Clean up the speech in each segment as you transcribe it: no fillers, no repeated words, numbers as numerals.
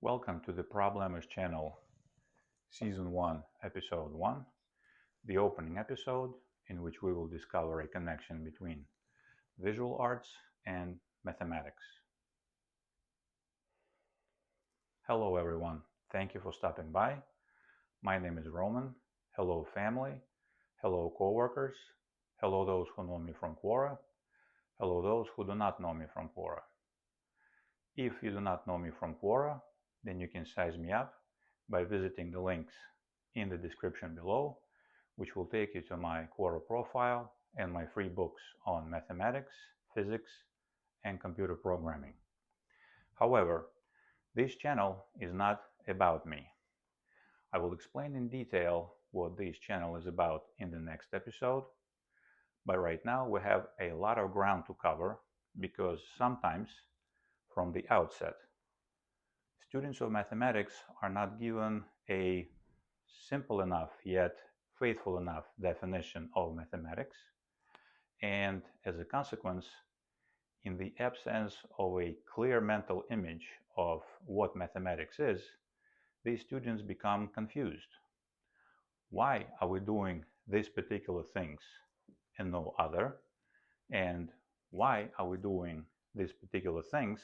Welcome to the Problemers channel, Season 1, Episode 1, the opening episode in which we will discover a connection between visual arts and mathematics. Hello everyone, thank you for stopping by. My name is Roman. Hello family, hello co-workers, hello those who know me from Quora, hello those who do not know me from Quora. If you do not know me from Quora, then you can size me up by visiting the links in the description below, which will take you to my Quora profile and my free books on mathematics, physics, and computer programming. However, this channel is not about me. I will explain in detail what this channel is about in the next episode, but right now we have a lot of ground to cover because sometimes, from the outset, students of mathematics are not given a simple enough yet faithful enough definition of mathematics, and as a consequence, in the absence of a clear mental image of what mathematics is, these students become confused. Why are we doing these particular things and no other? And why are we doing these particular things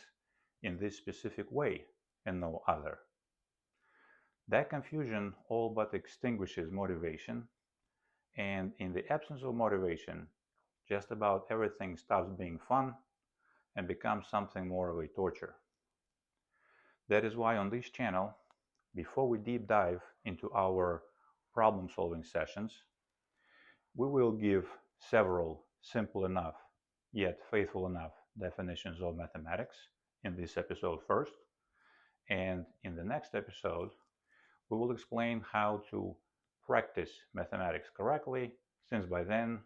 in this specific way and no other? That confusion all but extinguishes motivation, and in the absence of motivation, just about everything stops being fun and becomes something more of a torture. That is why on this channel, before we deep dive into our problem-solving sessions, we will give several simple enough yet faithful enough definitions of mathematics in this episode first, and in the next episode, we will explain how to practice mathematics correctly, since by then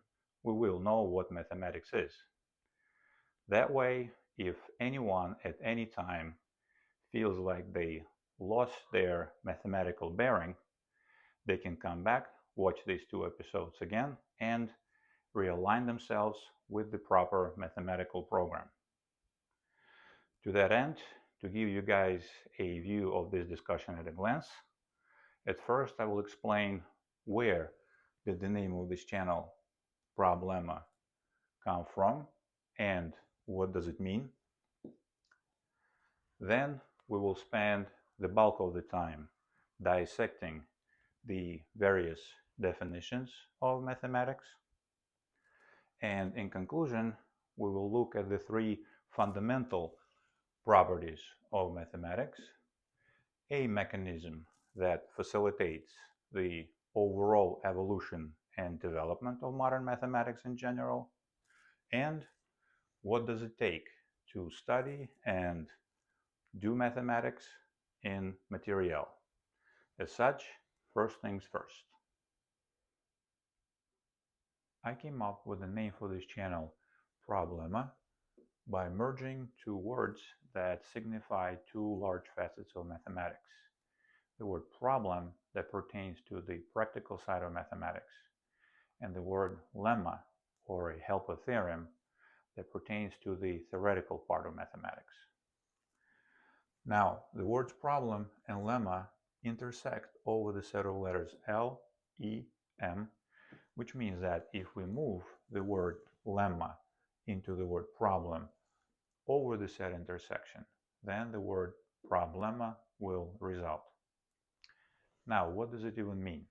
we will know what mathematics is. That way, if anyone at any time feels like they lost their mathematical bearing, they can come back, watch these two episodes again, and realign themselves with the proper mathematical program. To that end, to give you guys a view of this discussion at a glance, at first I will explain where did the name of this channel, Problema, come from and what does it mean. Then we will spend the bulk of the time dissecting the various definitions of mathematics. And in conclusion, we will look at the three fundamental properties of mathematics, a mechanism that facilitates the overall evolution and development of modern mathematics in general, and what does it take to study and do mathematics in material. As such, first things first. I came up with the name for this channel, Problema, by merging two words that signify two large facets of mathematics. The word problem that pertains to the practical side of mathematics, and the word lemma, or a helper theorem, that pertains to the theoretical part of mathematics. Now, the words problem and lemma intersect over the set of letters L, E, M, which means that if we move the word lemma into the word problem over the set intersection, then the word problema will result. Now, what does it even mean?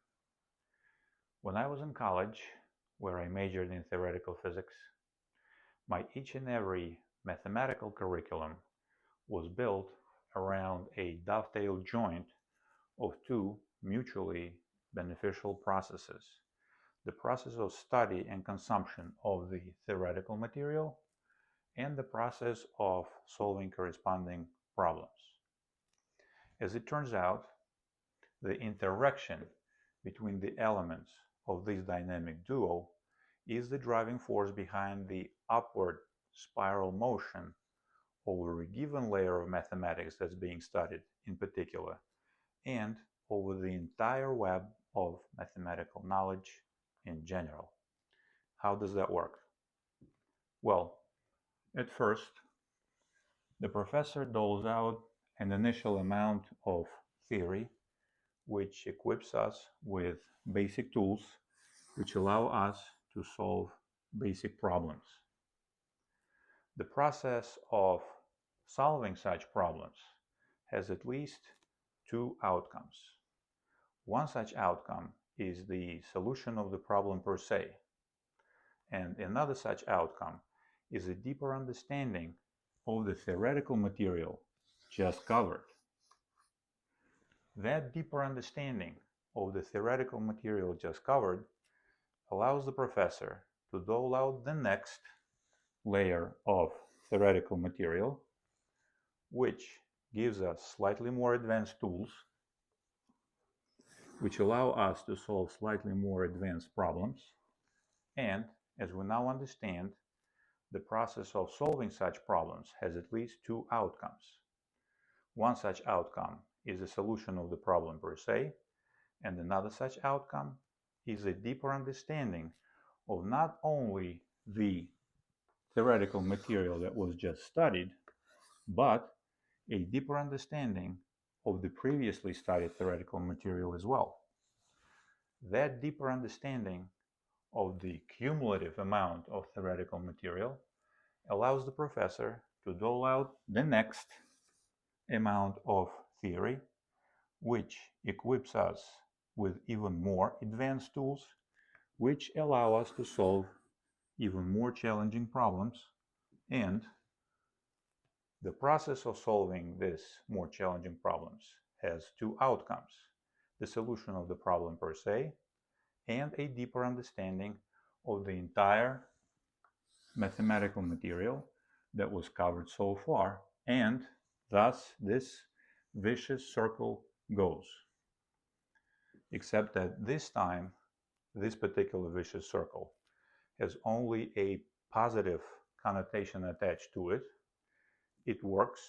When I was in college, where I majored in theoretical physics, my each and every mathematical curriculum was built around a dovetail joint of two mutually beneficial processes: the process of study and consumption of the theoretical material, and the process of solving corresponding problems. As it turns out, the interaction between the elements of this dynamic duo is the driving force behind the upward spiral motion over a given layer of mathematics that's being studied in particular, and over the entire web of mathematical knowledge in general. How does that work? Well, at first, the professor doles out an initial amount of theory which equips us with basic tools which allow us to solve basic problems. The process of solving such problems has at least two outcomes. One such outcome is the solution of the problem per se, and another such outcome is a deeper understanding of the theoretical material just covered. That deeper understanding of the theoretical material just covered allows the professor to dole out the next layer of theoretical material, which gives us slightly more advanced tools, which allow us to solve slightly more advanced problems. And as we now understand, the process of solving such problems has at least two outcomes. One such outcome is the solution of the problem per se, and another such outcome is a deeper understanding of not only the theoretical material that was just studied, but a deeper understanding of the previously studied theoretical material as well. That deeper understanding of the cumulative amount of theoretical material allows the professor to dole out the next amount of theory, which equips us with even more advanced tools, which allow us to solve even more challenging problems. And the process of solving these more challenging problems has two outcomes: the solution of the problem per se, and a deeper understanding of the entire mathematical material that was covered so far, and thus this vicious circle goes. Except that this time, this particular vicious circle has only a positive connotation attached to it. It works.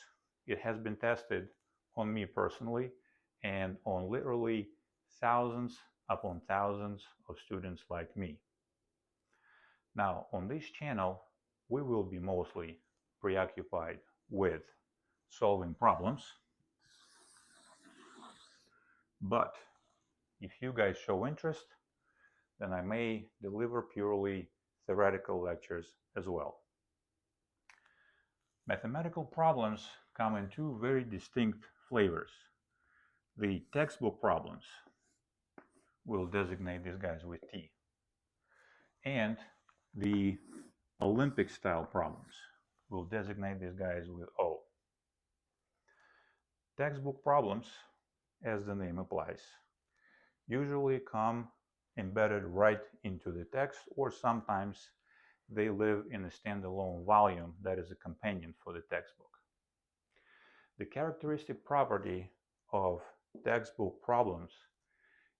It has been tested on me personally and on literally thousands upon thousands of students like me. Now, on this channel, we will be mostly preoccupied with solving problems, but if you guys show interest, then I may deliver purely theoretical lectures as well. Mathematical problems come in two very distinct flavors. The textbook problems, we'll designate these guys with T, and the Olympic style problems, we'll designate these guys with O. Textbook problems, as the name applies, usually come embedded right into the text, or sometimes they live in a standalone volume that is a companion for the textbook. The characteristic property of textbook problems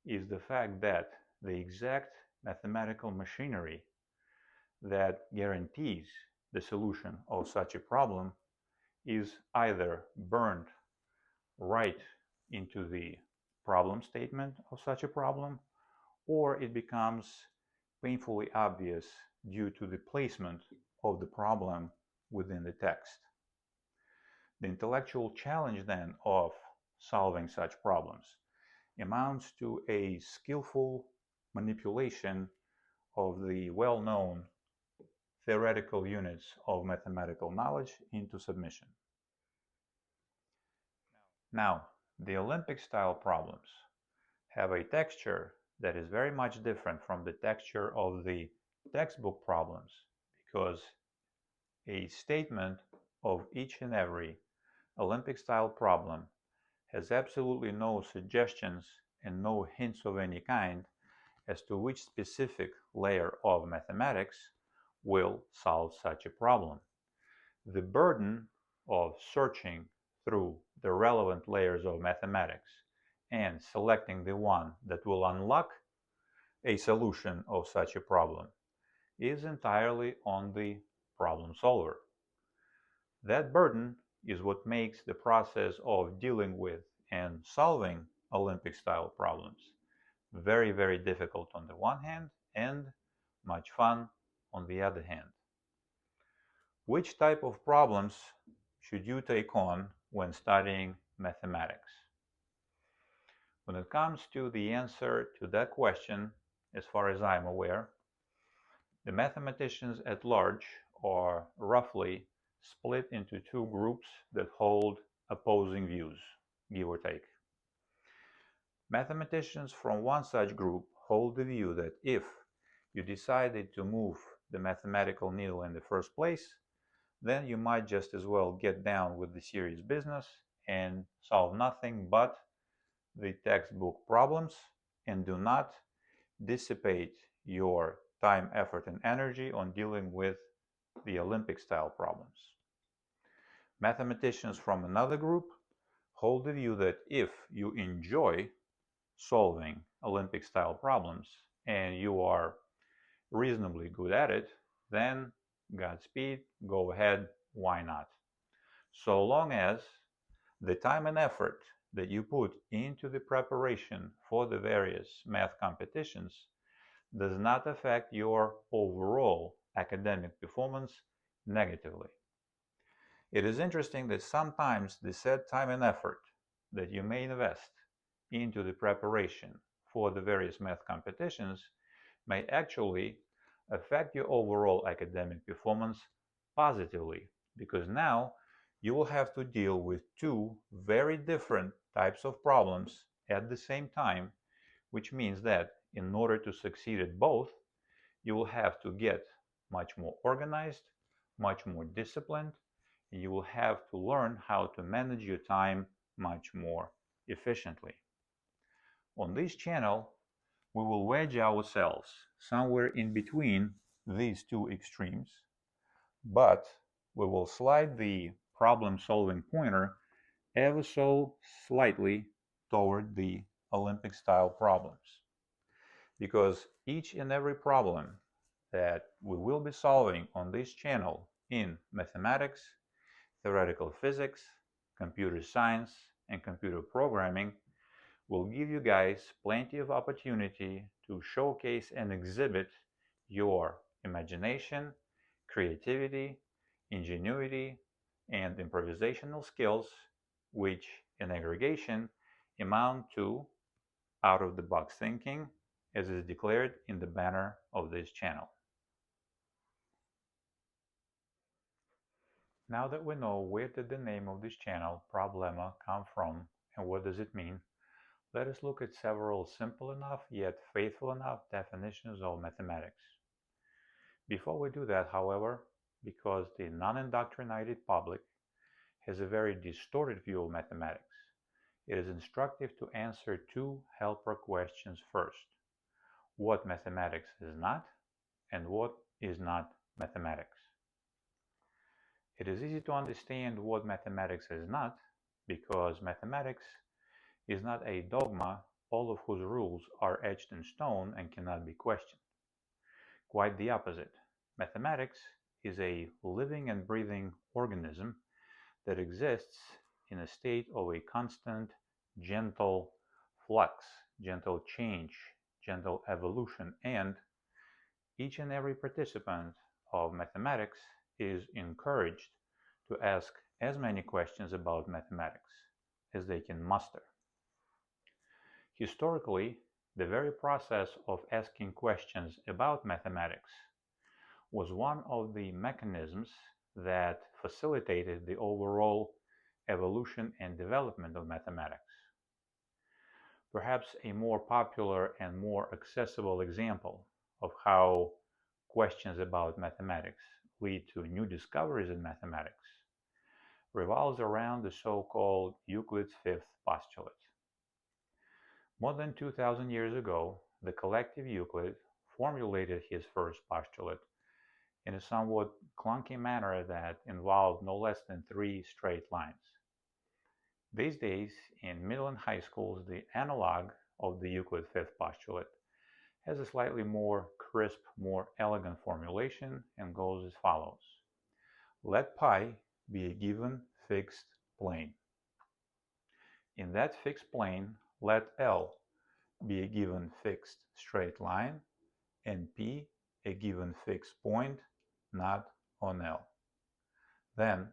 is the fact that the exact mathematical machinery that guarantees the solution of such a problem is either burned right into the problem statement of such a problem, or it becomes painfully obvious due to the placement of the problem within the text. The intellectual challenge then of solving such problems amounts to a skillful manipulation of the well-known theoretical units of mathematical knowledge into submission. Now, the Olympic-style problems have a texture that is very much different from the texture of the textbook problems, because a statement of each and every Olympic-style problem has absolutely no suggestions and no hints of any kind as to which specific layer of mathematics will solve such a problem. The burden of searching through the relevant layers of mathematics and selecting the one that will unlock a solution of such a problem is entirely on the problem solver. That burden is what makes the process of dealing with and solving Olympic-style problems very, very difficult on the one hand and much fun on the other hand. Which type of problems should you take on when studying mathematics? When it comes to the answer to that question, as far as I'm aware, the mathematicians at large are roughly split into two groups that hold opposing views, give or take. Mathematicians from one such group hold the view that if you decided to move the mathematical needle in the first place, then you might just as well get down with the serious business and solve nothing but the textbook problems and do not dissipate your time, effort, and energy on dealing with the Olympic-style problems. Mathematicians from another group hold the view that if you enjoy solving Olympic-style problems and you are reasonably good at it, then Godspeed, go ahead, why not? So long as the time and effort that you put into the preparation for the various math competitions does not affect your overall academic performance negatively. It is interesting that sometimes the said time and effort that you may invest into the preparation for the various math competitions may actually affect your overall academic performance positively, because now you will have to deal with two very different types of problems at the same time, which means that in order to succeed at both, you will have to get much more organized, much more disciplined, and you will have to learn how to manage your time much more efficiently. On this channel, we will wedge ourselves somewhere in between these two extremes, but we will slide the problem-solving pointer ever so slightly toward the Olympic-style problems. Because each and every problem that we will be solving on this channel in mathematics, theoretical physics, computer science, and computer programming will give you guys plenty of opportunity to showcase and exhibit your imagination, creativity, ingenuity, and improvisational skills, which in aggregation amount to out-of-the-box thinking, as is declared in the banner of this channel. Now that we know where did the name of this channel, Problema, come from and what does it mean, let us look at several simple enough yet faithful enough definitions of mathematics. Before we do that, however, because the non-indoctrinated public has a very distorted view of mathematics, it is instructive to answer two helper questions first. What mathematics is not, and what is not mathematics? It is easy to understand what mathematics is not, because mathematics is not a dogma, all of whose rules are etched in stone and cannot be questioned. Quite the opposite. Mathematics is a living and breathing organism that exists in a state of a constant, gentle flux, gentle change, gentle evolution, and each and every participant of mathematics is encouraged to ask as many questions about mathematics as they can muster. Historically, the very process of asking questions about mathematics was one of the mechanisms that facilitated the overall evolution and development of mathematics. Perhaps a more popular and more accessible example of how questions about mathematics lead to new discoveries in mathematics revolves around the so-called Euclid's fifth postulate. More than 2,000 years ago, the collective Euclid formulated his first postulate in a somewhat clunky manner that involved no less than 3 straight lines. These days, in middle and high schools, the analog of the Euclid fifth postulate has a slightly more crisp, more elegant formulation and goes as follows. Let pi be a given fixed plane. In that fixed plane, let L be a given fixed straight line and P a given fixed point not on L. Then,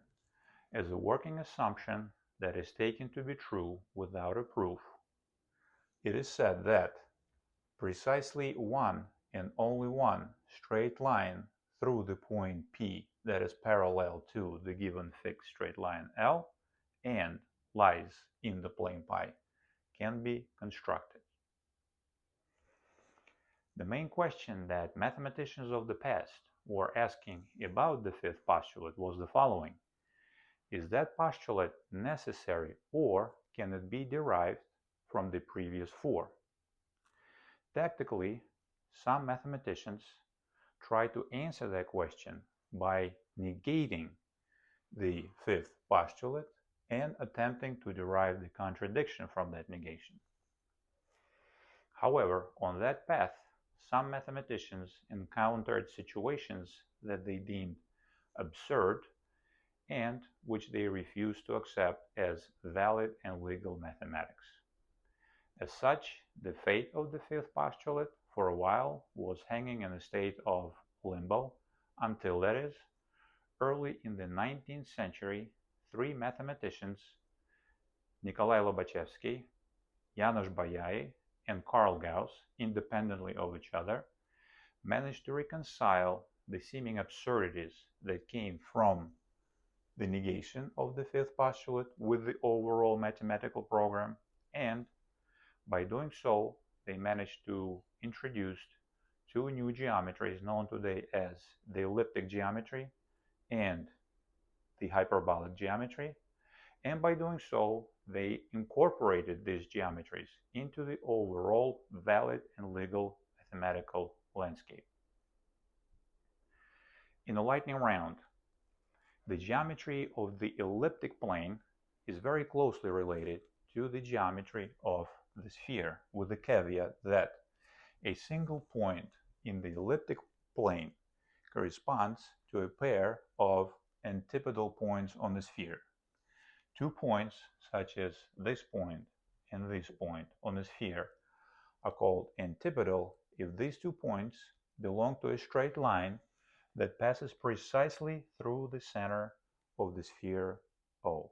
as a working assumption, that is taken to be true without a proof, it is said that precisely one and only one straight line through the point P that is parallel to the given fixed straight line L and lies in the plane pi can be constructed. The main question that mathematicians of the past were asking about the fifth postulate was the following. Is that postulate necessary, or can it be derived from the previous four? Tactically, some mathematicians try to answer that question by negating the fifth postulate and attempting to derive the contradiction from that negation. However, on that path, some mathematicians encountered situations that they deemed absurd and which they refused to accept as valid and legal mathematics. As such, the fate of the fifth postulate for a while was hanging in a state of limbo until, that is, early in the 19th century, three mathematicians, Nikolai Lobachevsky, Janusz Bolyai, and Karl Gauss, independently of each other, managed to reconcile the seeming absurdities that came from the negation of the fifth postulate with the overall mathematical program, and by doing so, they managed to introduce two new geometries known today as the elliptic geometry and the hyperbolic geometry, and by doing so, they incorporated these geometries into the overall valid and legal mathematical landscape. In a lightning round, the geometry of the elliptic plane is very closely related to the geometry of the sphere, with the caveat that a single point in the elliptic plane corresponds to a pair of antipodal points on the sphere. 2 points, such as this point and this point on the sphere, are called antipodal if these 2 points belong to a straight line that passes precisely through the center of the sphere O.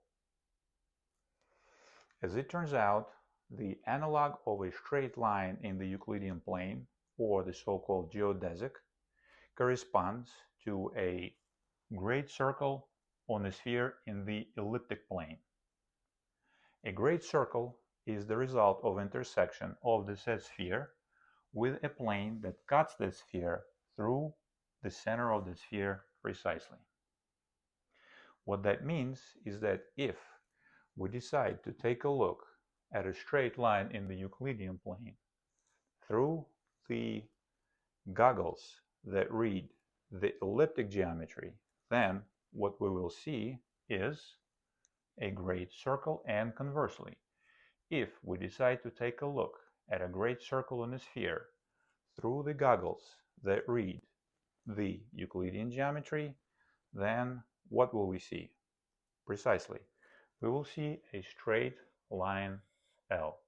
As it turns out, the analog of a straight line in the Euclidean plane, or the so-called geodesic, corresponds to a great circle on a sphere in the elliptic plane. A great circle is the result of intersection of the said sphere with a plane that cuts the sphere through the center of the sphere precisely. What that means is that if we decide to take a look at a straight line in the Euclidean plane through the goggles that read the elliptic geometry, then what we will see is a great circle, and conversely, if we decide to take a look at a great circle in a sphere through the goggles that read the Euclidean geometry, then what will we see? Precisely, we will see a straight line L.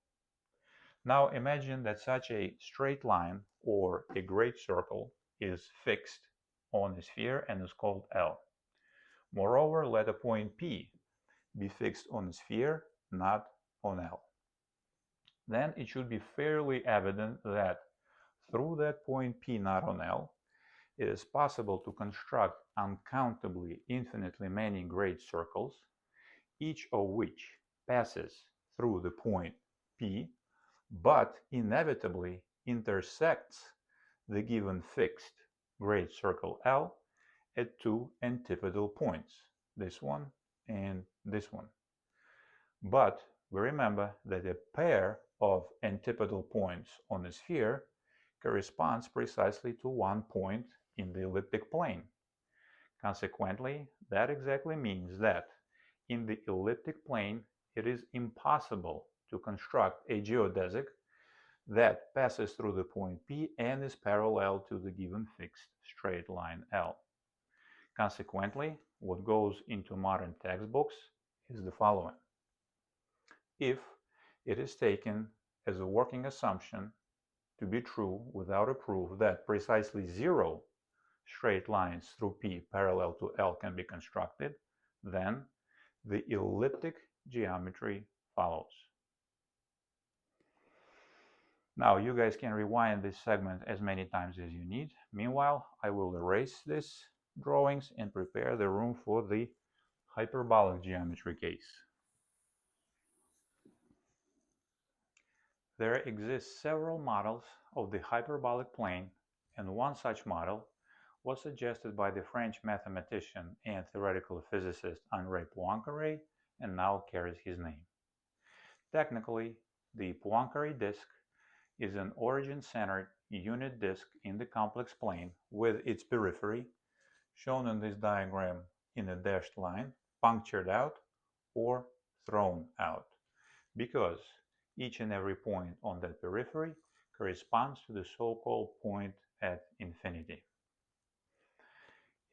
Now imagine that such a straight line or a great circle is fixed on a sphere and is called L. Moreover, let a point P be fixed on a sphere, not on L. Then it should be fairly evident that through that point P not on L, it is possible to construct uncountably infinitely many great circles, each of which passes through the point P, but inevitably intersects the given fixed great circle L at two antipodal points, this one and this one. But we remember that a pair of antipodal points on a sphere corresponds precisely to one point in the elliptic plane. Consequently, that exactly means that in the elliptic plane it is impossible to construct a geodesic that passes through the point P and is parallel to the given fixed straight line L. Consequently, what goes into modern textbooks is the following. If it is taken as a working assumption to be true without a proof that precisely 0 straight lines through P parallel to L can be constructed, then the elliptic geometry follows. Now you guys can rewind this segment as many times as you need. Meanwhile, I will erase these drawings and prepare the room for the hyperbolic geometry case. There exist several models of the hyperbolic plane, and one such model was suggested by the French mathematician and theoretical physicist Henri Poincaré and now carries his name. Technically, the Poincaré disk is an origin-centered unit disk in the complex plane with its periphery, shown in this diagram in a dashed line, punctured out or thrown out, because each and every point on that periphery corresponds to the so-called point at infinity.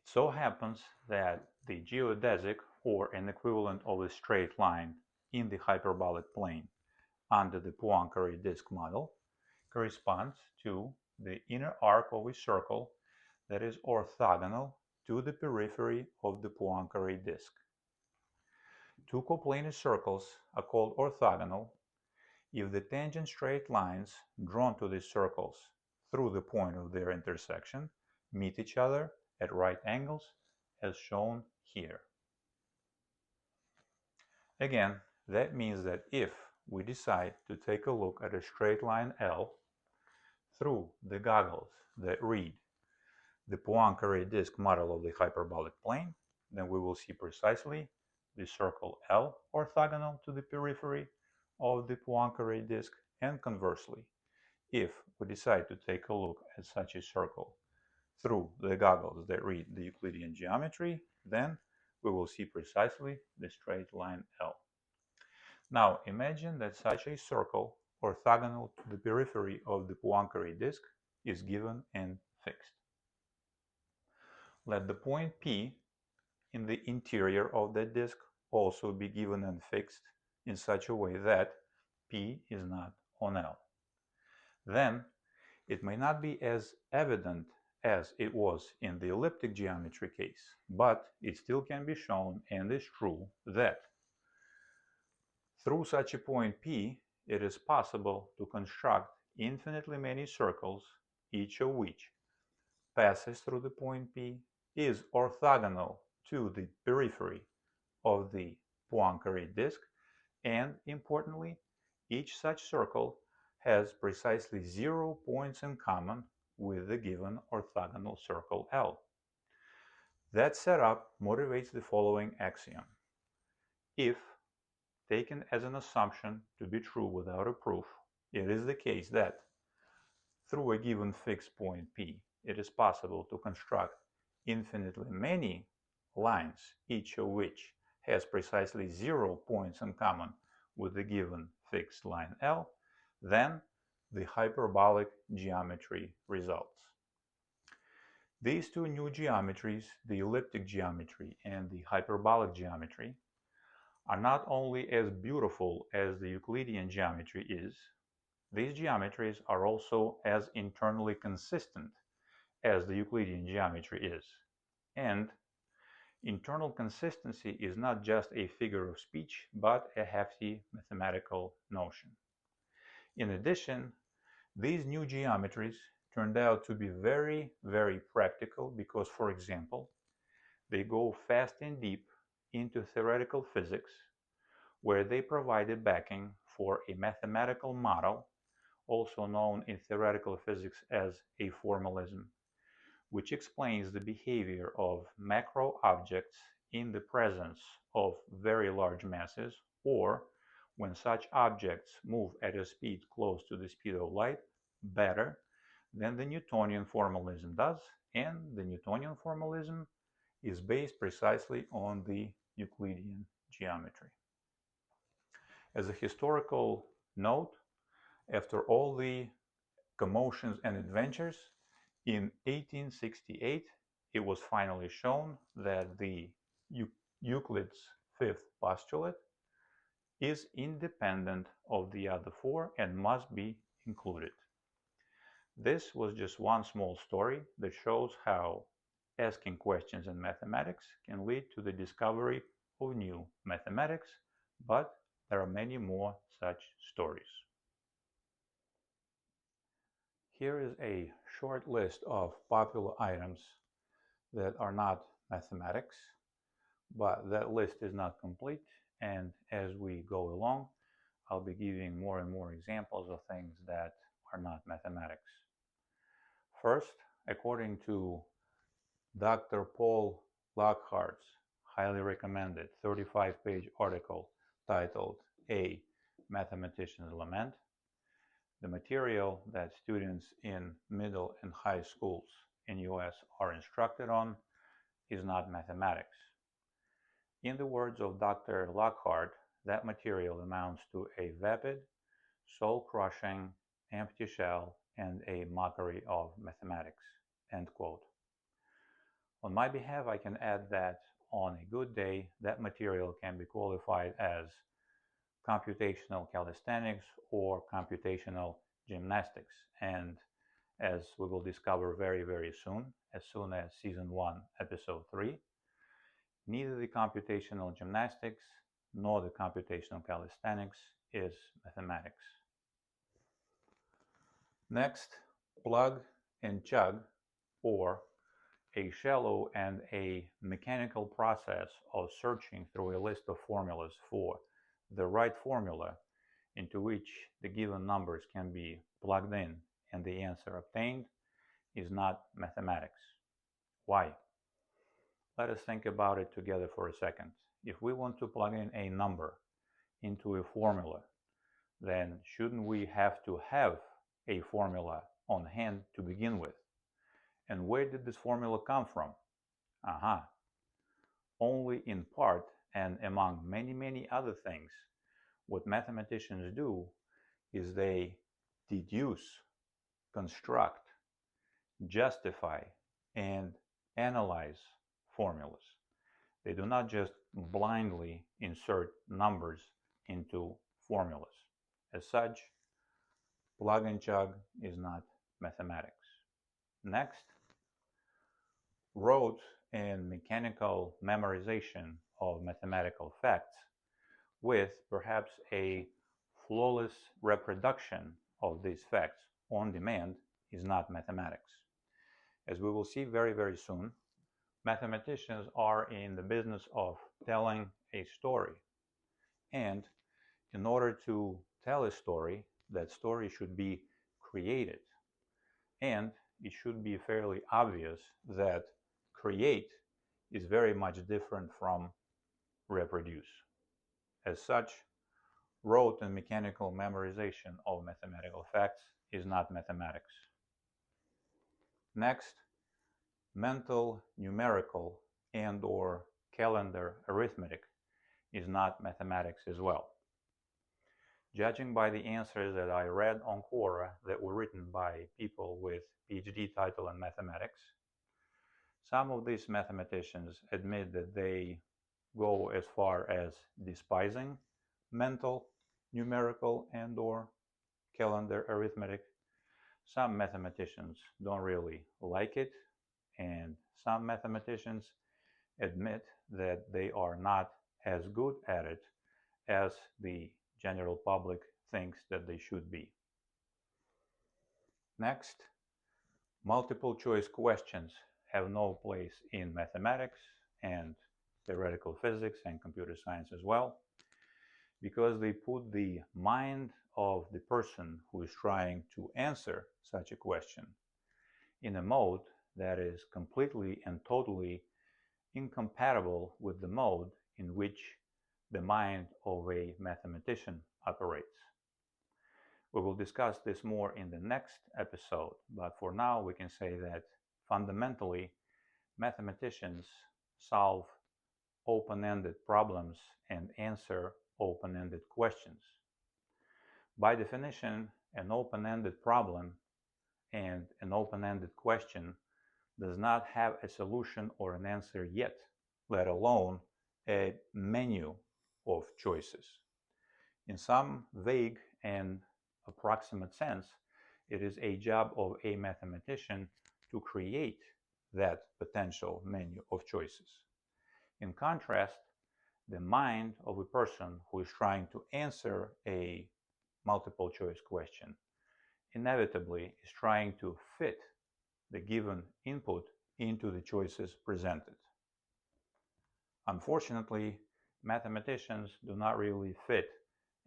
It so happens that the geodesic, or an equivalent of a straight line in the hyperbolic plane under the Poincaré disk model, corresponds to the inner arc of a circle that is orthogonal to the periphery of the Poincaré disk. Two coplanar circles are called orthogonal if the tangent straight lines drawn to these circles through the point of their intersection meet each other at right angles, as shown here. Again, that means that if we decide to take a look at a straight line L through the goggles that read the Poincaré disk model of the hyperbolic plane, then we will see precisely the circle L orthogonal to the periphery of the Poincaré disk, and conversely, if we decide to take a look at such a circle through the goggles that read the Euclidean geometry, then we will see precisely the straight line L. Now imagine that such a circle orthogonal to the periphery of the Poincaré disk is given and fixed. Let the point P in the interior of that disk also be given and fixed in such a way that P is not on L. Then it may not be as evident as it was in the elliptic geometry case, but it still can be shown and is true that through such a point P, it is possible to construct infinitely many circles, each of which passes through the point P, is orthogonal to the periphery of the Poincaré disk, and importantly, each such circle has precisely 0 points in common with the given orthogonal circle L. That setup motivates the following axiom. If taken as an assumption to be true without a proof, it is the case that through a given fixed point P, it is possible to construct infinitely many lines, each of which has precisely 0 points in common with the given fixed line L, then the hyperbolic geometry results. These two new geometries, the elliptic geometry and the hyperbolic geometry, are not only as beautiful as the Euclidean geometry is, these geometries are also as internally consistent as the Euclidean geometry is. And internal consistency is not just a figure of speech, but a hefty mathematical notion. In addition, these new geometries turned out to be very, very practical because, for example, they go fast and deep into theoretical physics, where they provided backing for a mathematical model, also known in theoretical physics as a formalism, which explains the behavior of macro objects in the presence of very large masses, or when such objects move at a speed close to the speed of light better than the Newtonian formalism does, and the Newtonian formalism is based precisely on the Euclidean geometry. As a historical note, after all the commotions and adventures, in 1868 it was finally shown that the Euclid's fifth postulate is independent of the other four and must be included. This was just one small story that shows how asking questions in mathematics can lead to the discovery of new mathematics, but there are many more such stories. Here is a short list of popular items that are not mathematics, but that list is not complete, and as we go along, I'll be giving more and more examples of things that are not mathematics. First, according to Dr. Paul Lockhart's highly recommended 35-page article titled A Mathematician's Lament, the material that students in middle and high schools in US are instructed on is not mathematics. In the words of Dr. Lockhart, that material amounts to a vapid, soul-crushing, empty shell and a mockery of mathematics. End quote. On my behalf, I can add that on a good day, that material can be qualified as computational calisthenics or computational gymnastics. And as we will discover very, very soon as Season 1, Episode 3, neither the computational gymnastics nor the computational calisthenics is mathematics. Next, plug and chug, or a shallow and a mechanical process of searching through a list of formulas for the right formula into which the given numbers can be plugged in and the answer obtained is not mathematics. Why? Let us think about it together for a second. If we want to plug in a number into a formula, then shouldn't we have to have a formula on hand to begin with? And where did this formula come from? Aha! Only in part and among many, many other things, what mathematicians do is they deduce, construct, justify, and analyze formulas. They do not just blindly insert numbers into formulas. As such, plug and chug is not mathematics. Next, rote and mechanical memorization of mathematical facts with perhaps a flawless reproduction of these facts on demand is not mathematics. As we will see very, very soon, mathematicians are in the business of telling a story. And in order to tell a story, that story should be created. And it should be fairly obvious that create is very much different from reproduce. As such, rote and mechanical memorization of mathematical facts is not mathematics. Next, mental, numerical, and/or calendar arithmetic is not mathematics as well. Judging by the answers that I read on Quora that were written by people with PhD title in mathematics, some of these mathematicians admit that they go as far as despising mental, numerical, and/or calendar arithmetic. Some mathematicians don't really like it, and some mathematicians admit that they are not as good at it as the general public thinks that they should be. Next, multiple choice questions have no place in mathematics and theoretical physics and computer science as well, because they put the mind of the person who is trying to answer such a question in a mode that is completely and totally incompatible with the mode in which the mind of a mathematician operates. We will discuss this more in the next episode, but for now we can say that fundamentally mathematicians solve open-ended problems and answer open-ended questions. By definition, an open-ended problem and an open-ended question does not have a solution or an answer yet, let alone a menu of choices. In some vague and approximate sense, it is a job of a mathematician to create that potential menu of choices. In contrast, the mind of a person who is trying to answer a multiple choice question inevitably is trying to fit the given input into the choices presented. Unfortunately, mathematicians do not really fit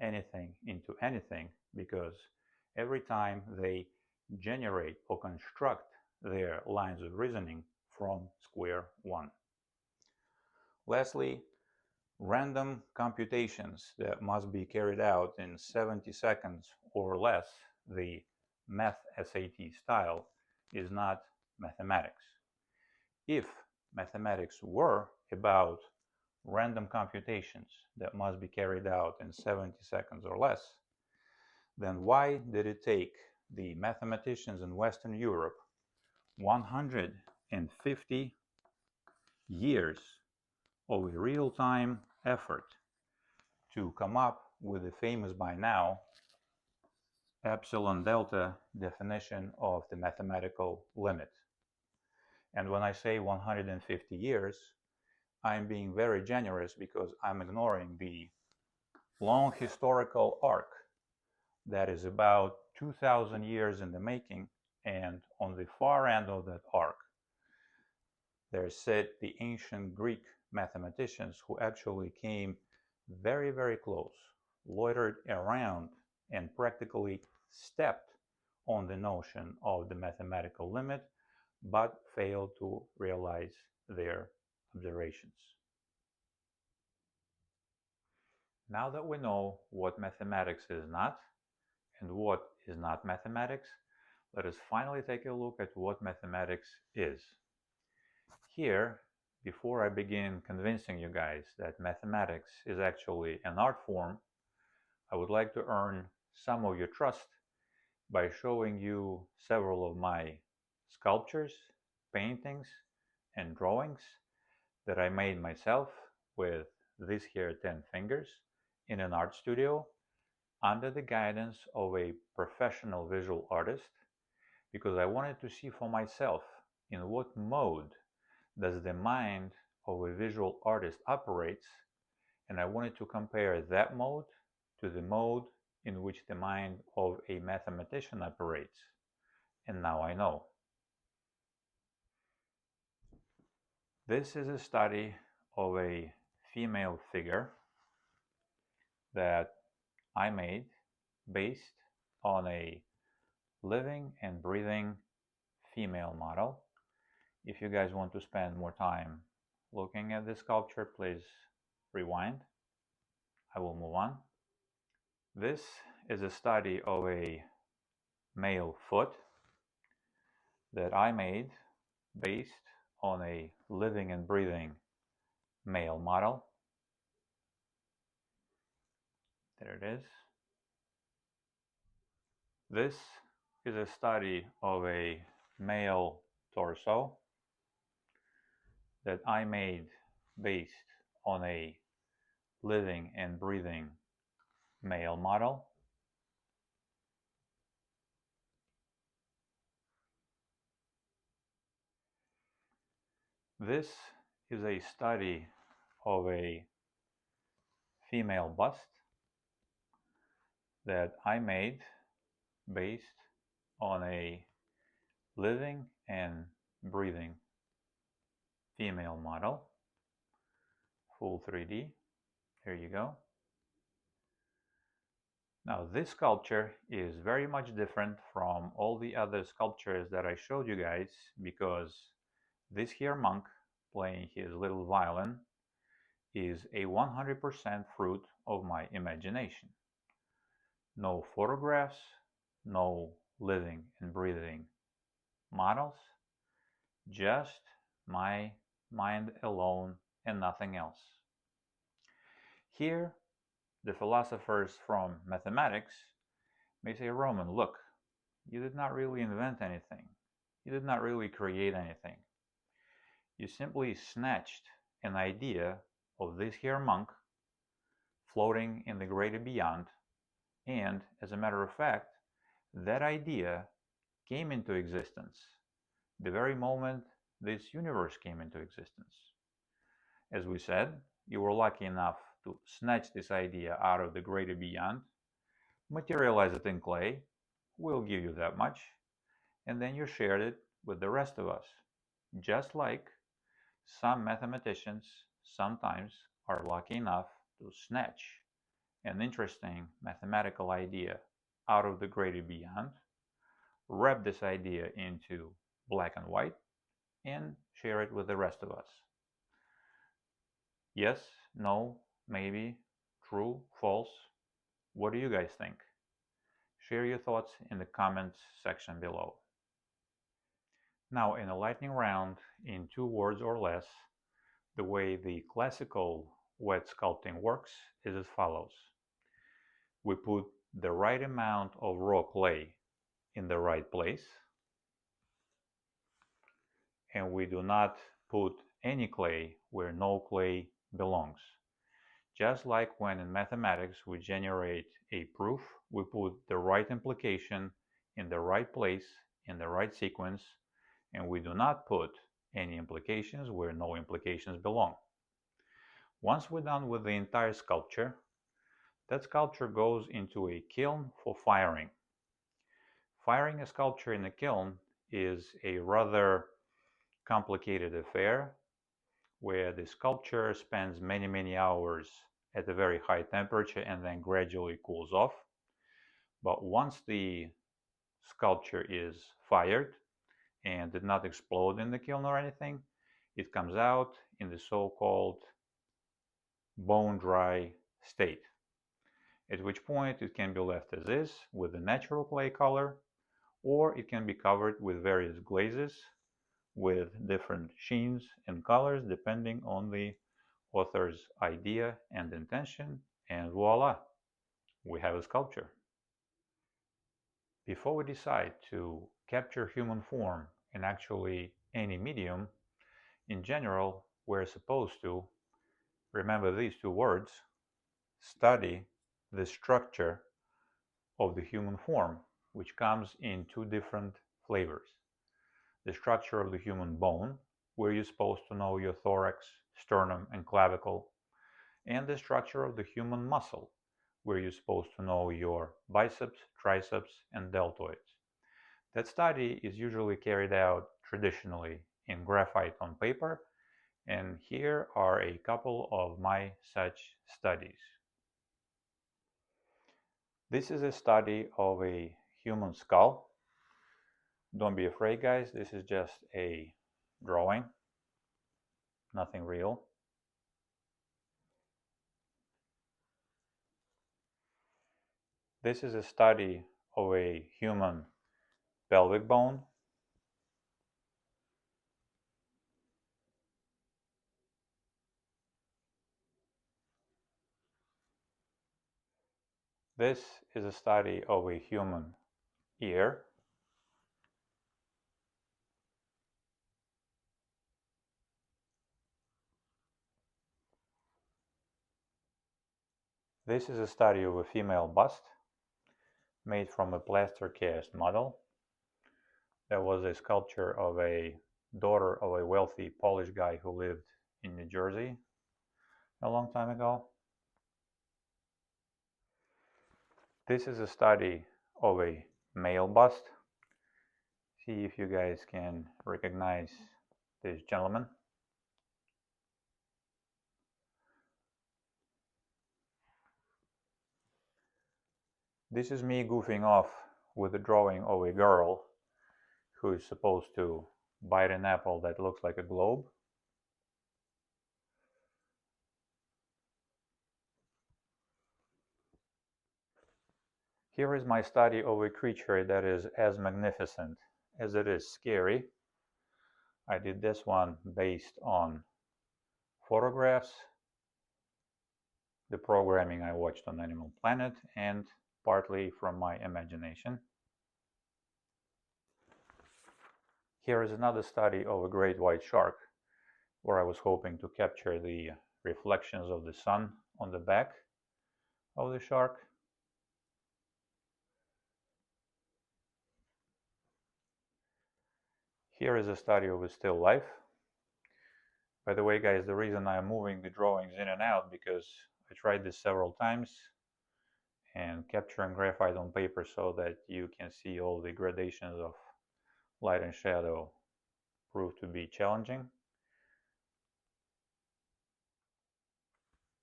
anything into anything because every time they generate or construct their lines of reasoning from square one. Lastly, random computations that must be carried out in 70 seconds or less, the math SAT style, is not mathematics. If mathematics were about random computations that must be carried out in 70 seconds or less, then why did it take the mathematicians in Western Europe 150 years of a real-time effort to come up with the famous by now epsilon delta definition of the mathematical limit? And when I say 150 years, I'm being very generous because I'm ignoring the long historical arc that is about 2,000 years in the making, and on the far end of that arc there sit the ancient Greek mathematicians who actually came very, very close, loitered around, and practically stepped on the notion of the mathematical limit, but failed to realize their observations. Now that we know what mathematics is not and what is not mathematics, let us finally take a look at what mathematics is. Here, before I begin convincing you guys that mathematics is actually an art form, I would like to earn some of your trust by showing you several of my sculptures, paintings, and drawings that I made myself with these here 10 fingers in an art studio under the guidance of a professional visual artist, because I wanted to see for myself in what mode does the mind of a visual artist operates, and I wanted to compare that mode to the mode in which the mind of a mathematician operates. And now I know. This is a study of a female figure that I made based on a living and breathing female model. If you guys want to spend more time looking at this sculpture, please rewind. I will move on. This is a study of a male foot that I made based on a living and breathing male model. There it is. This is a study of a male torso that I made based on a living and breathing male model. This is a study of a female bust that I made based on a living and breathing female model, full 3D. There you go. Now this sculpture is very much different from all the other sculptures that I showed you guys, because this here monk playing his little violin is a 100% fruit of my imagination. No photographs, no living and breathing models, just my mind alone and nothing else. Here, the philosophers from mathematics may say, Roman, look, you did not really invent anything. You did not really create anything. You simply snatched an idea of this here monk floating in the greater beyond, and as a matter of fact, that idea came into existence the very moment this universe came into existence. As we said, you were lucky enough to snatch this idea out of the greater beyond, materialize it in clay, we'll give you that much, and then you shared it with the rest of us. Just like some mathematicians sometimes are lucky enough to snatch an interesting mathematical idea out of the greater beyond, wrap this idea into black and white, and share it with the rest of us. Yes, no, maybe, true, false. What do you guys think? Share your thoughts in the comments section below. Now, in a lightning round, in 2 words or less, the way the classical wet sculpting works is as follows. We put the right amount of raw clay in the right place, and we do not put any clay where no clay belongs. Just like when in mathematics we generate a proof, we put the right implication in the right place, in the right sequence, and we do not put any implications where no implications belong. Once we're done with the entire sculpture, that sculpture goes into a kiln for firing. Firing a sculpture in a kiln is a rather complicated affair where the sculpture spends many hours at a very high temperature and then gradually cools off. But once the sculpture is fired and did not explode in the kiln or anything, it comes out in the so-called bone dry state, at which point it can be left as is with the natural clay color, or it can be covered with various glazes with different sheens and colors depending on the author's idea and intention, and voila, we have a sculpture. Before we decide to capture human form in actually any medium, in general, we're supposed to remember these 2 words: study the structure of the human form, which comes in 2 different flavors. The structure of the human bone, where you're supposed to know your thorax, sternum, and clavicle, and the structure of the human muscle, where you're supposed to know your biceps, triceps, and deltoids. That study is usually carried out traditionally in graphite on paper, and here are a couple of my such studies. This is a study of a human skull. Don't be afraid, guys, this is just a drawing, nothing real. This is a study of a human pelvic bone. This is a study of a human ear. This is a study of a female bust made from a plaster cast model. There was a sculpture of a daughter of a wealthy Polish guy who lived in New Jersey a long time ago. This is a study of a male bust. See if you guys can recognize this gentleman. This is me goofing off with a drawing of a girl who is supposed to bite an apple that looks like a globe. Here is my study of a creature that is as magnificent as it is scary. I did this one based on photographs, the programming I watched on Animal Planet, and partly from my imagination. Here is another study of a great white shark, where I was hoping to capture the reflections of the sun on the back of the shark. Here is a study of a still life. By the way, guys, the reason I'm moving the drawings in and out because I tried this several times, and capturing graphite on paper so that you can see all the gradations of light and shadow proved to be challenging.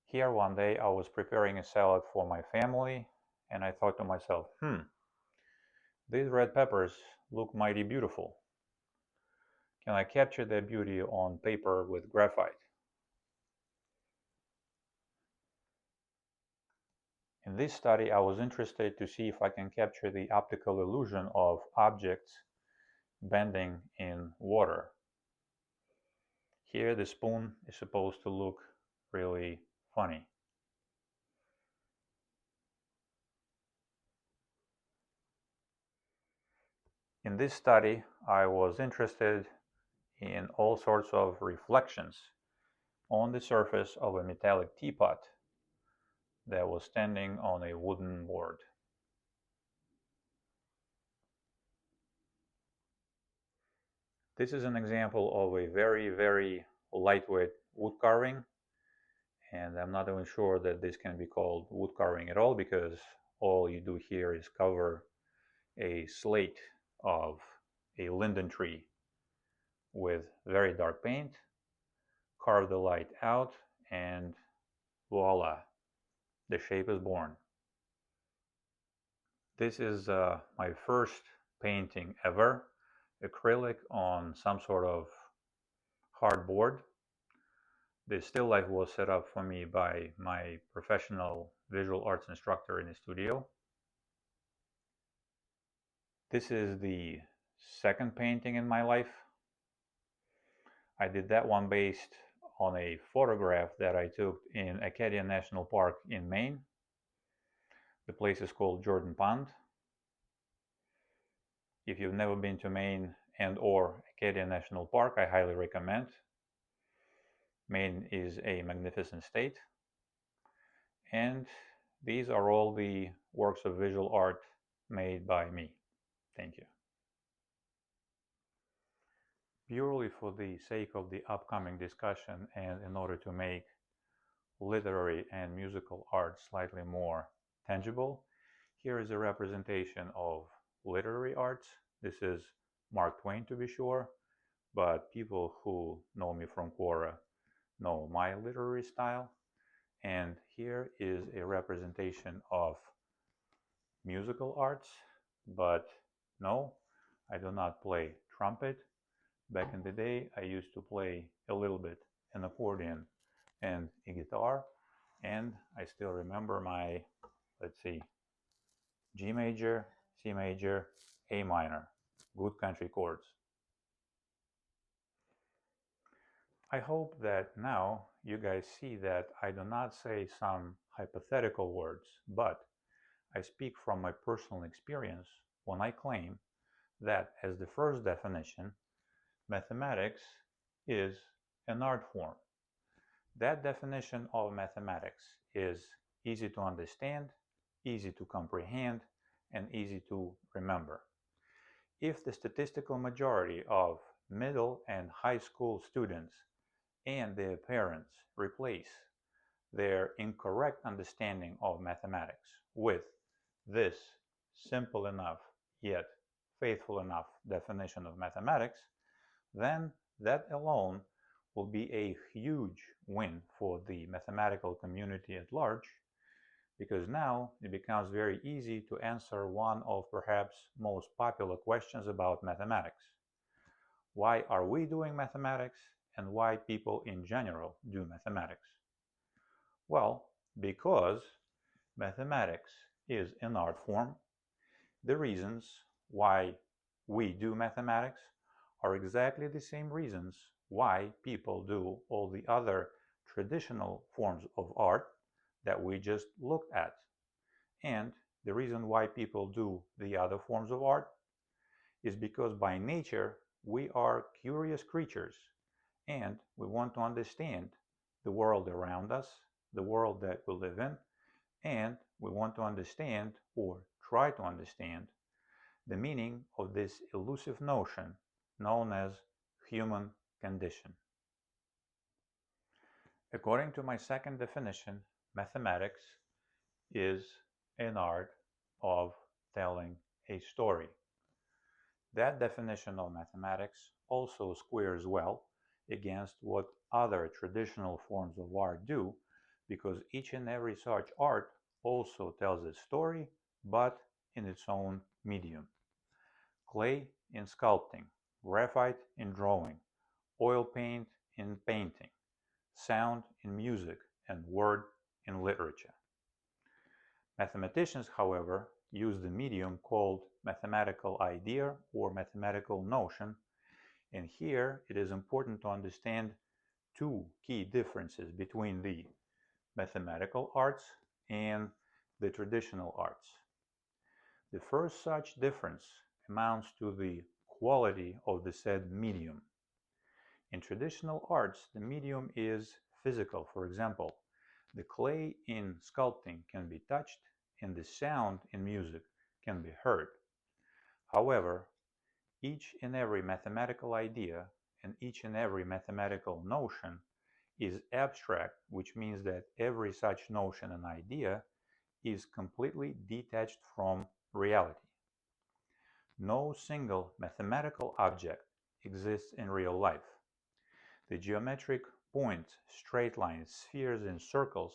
Here one day I was preparing a salad for my family, and I thought to myself, these red peppers look mighty beautiful. Can I capture their beauty on paper with graphite? In this study, I was interested to see if I can capture the optical illusion of objects bending in water. Here, the spoon is supposed to look really funny. In this study, I was interested in all sorts of reflections on the surface of a metallic teapot that was standing on a wooden board. This is an example of a very, very lightweight wood carving, and I'm not even sure that this can be called wood carving at all, because all you do here is cover a slate of a linden tree with very dark paint, carve the light out, and voila, the shape is born. This is my first painting ever, acrylic on some sort of hardboard. The still life was set up for me by my professional visual arts instructor in the studio. This is the second painting in my life. I did that one based on a photograph that I took in Acadia National Park in Maine. The place is called Jordan Pond. If you've never been to Maine and or Acadia National Park, I highly recommend. Maine is a magnificent state. And these are all the works of visual art made by me. Thank you. Purely for the sake of the upcoming discussion and in order to make literary and musical art slightly more tangible, here is a representation of literary arts. This is Mark Twain, to be sure, but people who know me from Quora know my literary style. And here is a representation of musical arts, but no, I do not play trumpet. Back in the day, I used to play a little bit an accordion and a guitar, and I still remember my, let's see, G major, C major, A minor, good country chords. I hope that now you guys see that I do not say some hypothetical words, but I speak from my personal experience when I claim that, as the first definition, mathematics is an art form. That definition of mathematics is easy to understand, easy to comprehend, and easy to remember. If the statistical majority of middle and high school students and their parents replace their incorrect understanding of mathematics with this simple enough yet faithful enough definition of mathematics, then that alone will be a huge win for the mathematical community at large, because now it becomes very easy to answer one of perhaps most popular questions about mathematics. Why are we doing mathematics, and why people in general do mathematics? Well, because mathematics is an art form. The reasons why we do mathematics are exactly the same reasons why people do all the other traditional forms of art that we just looked at. And the reason why people do the other forms of art is because by nature we are curious creatures, and we want to understand the world around us, the world that we live in, and we want to understand, or try to understand, the meaning of this elusive notion known as human condition. According to my second definition, mathematics is an art of telling a story. That definition of mathematics also squares well against what other traditional forms of art do, because each and every such art also tells a story, but in its own medium. Clay in sculpting, graphite in drawing, oil paint in painting, sound in music, and word in literature. Mathematicians, however, use the medium called mathematical idea or mathematical notion, and here it is important to understand two key differences between the mathematical arts and the traditional arts. The first such difference amounts to the quality of the said medium. In traditional arts, the medium is physical. For example, the clay in sculpting can be touched and the sound in music can be heard. However, each and every mathematical idea and each and every mathematical notion is abstract, which means that every such notion and idea is completely detached from reality. No single mathematical object exists in real life. The geometric points, straight lines, spheres, and circles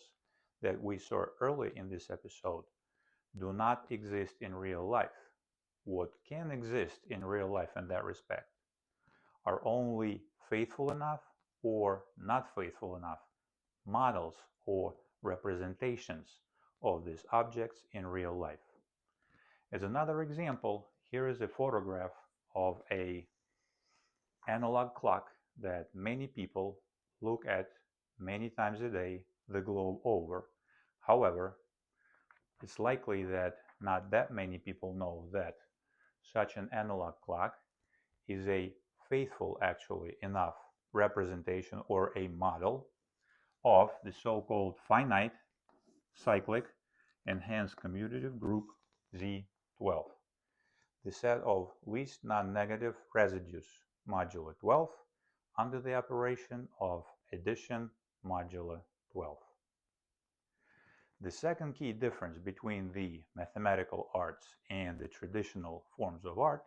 that we saw early in this episode do not exist in real life. What can exist in real life in that respect are only faithful enough or not faithful enough models or representations of these objects in real life. As another example, here is a photograph of an analog clock that many people look at many times a day the globe over. However, it's likely that not that many people know that such an analog clock is a faithful, actually enough representation or a model of the so-called finite, cyclic, and hence commutative group Z12, the set of least non-negative residues modulo 12 under the operation of addition modulo 12. The second key difference between the mathematical arts and the traditional forms of art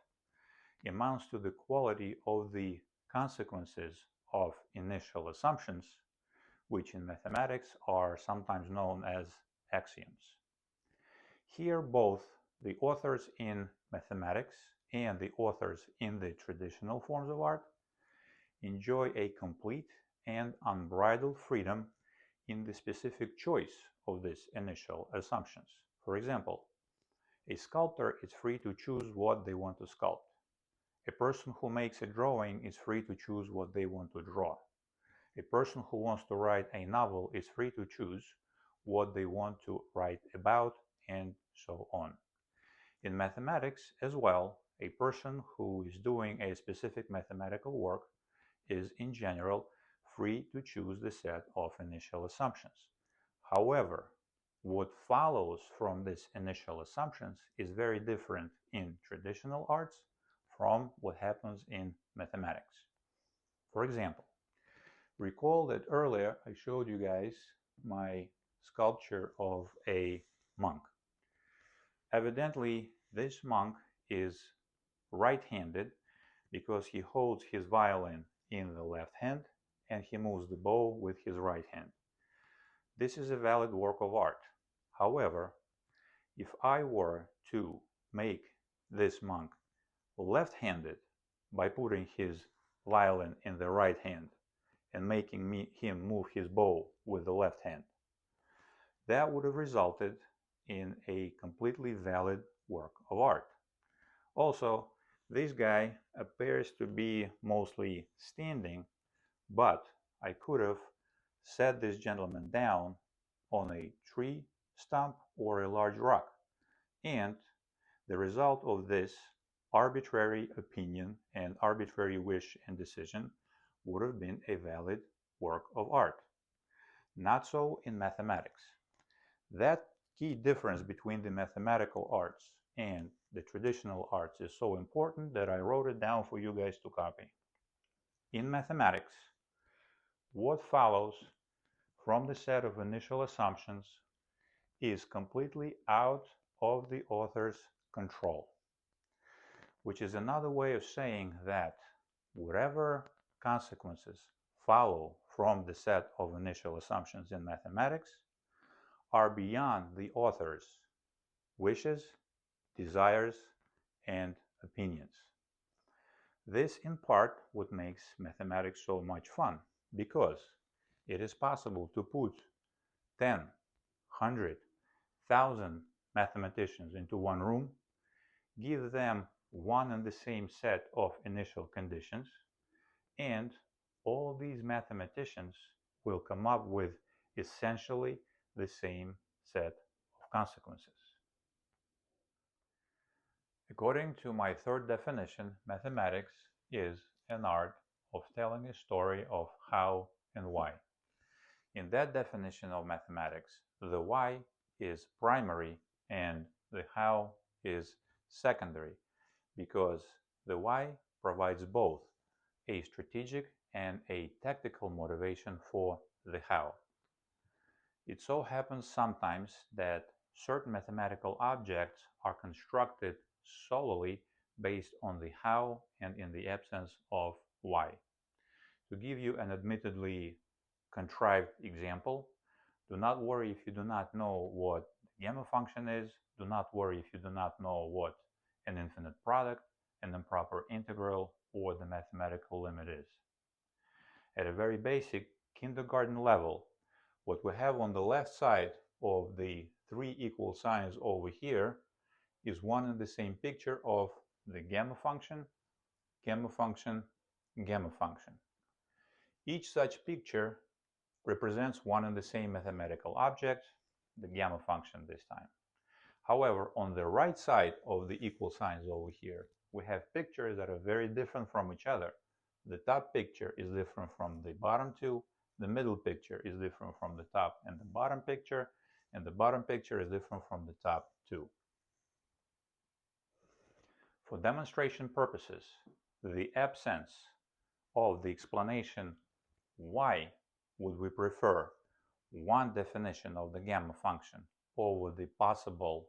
amounts to the quality of the consequences of initial assumptions, which in mathematics are sometimes known as axioms. Here both the authors in mathematics and the authors in the traditional forms of art enjoy a complete and unbridled freedom in the specific choice of these initial assumptions. For example, a sculptor is free to choose what they want to sculpt. A person who makes a drawing is free to choose what they want to draw. A person who wants to write a novel is free to choose what they want to write about, and so on. In mathematics as well, a person who is doing a specific mathematical work is in general free to choose the set of initial assumptions. However, what follows from these initial assumptions is very different in traditional arts from what happens in mathematics. For example, recall that earlier I showed you guys my sculpture of a monk. Evidently, this monk is right-handed because he holds his violin in the left hand and he moves the bow with his right hand. This is a valid work of art. However, if I were to make this monk left-handed by putting his violin in the right hand and making him move his bow with the left hand, that would have resulted in a completely valid work of art. Also, this guy appears to be mostly standing, but I could have set this gentleman down on a tree stump or a large rock, and the result of this arbitrary opinion and arbitrary wish and decision would have been a valid work of art. Not so in mathematics. That key difference between the mathematical arts and the traditional arts is so important that I wrote it down for you guys to copy. In mathematics, what follows from the set of initial assumptions is completely out of the author's control, which is another way of saying that whatever consequences follow from the set of initial assumptions in mathematics are beyond the author's wishes, desires, and opinions. This in part what makes mathematics so much fun, because it is possible to put 10, 100, 1,000 mathematicians into one room, give them one and the same set of initial conditions, and all these mathematicians will come up with essentially the same set of consequences. According to my third definition, mathematics is an art of telling a story of how and why. In that definition of mathematics, the why is primary and the how is secondary, because the why provides both a strategic and a tactical motivation for the how. It so happens sometimes that certain mathematical objects are constructed solely based on the how and in the absence of why. To give you an admittedly contrived example, do not worry if you do not know what the gamma function is. Do not worry if you do not know what an infinite product, an improper integral, or the mathematical limit is. At a very basic kindergarten level, what we have on the left side of the three equal signs over here is one and the same picture of the gamma function, gamma function, gamma function. Each such picture represents one and the same mathematical object, the gamma function this time. However, on the right side of the equal signs over here, we have pictures that are very different from each other. The top picture is different from the bottom two, the middle picture is different from the top and the bottom picture, and the bottom picture is different from the top two. For demonstration purposes, the absence of the explanation why would we prefer one definition of the gamma function over the possible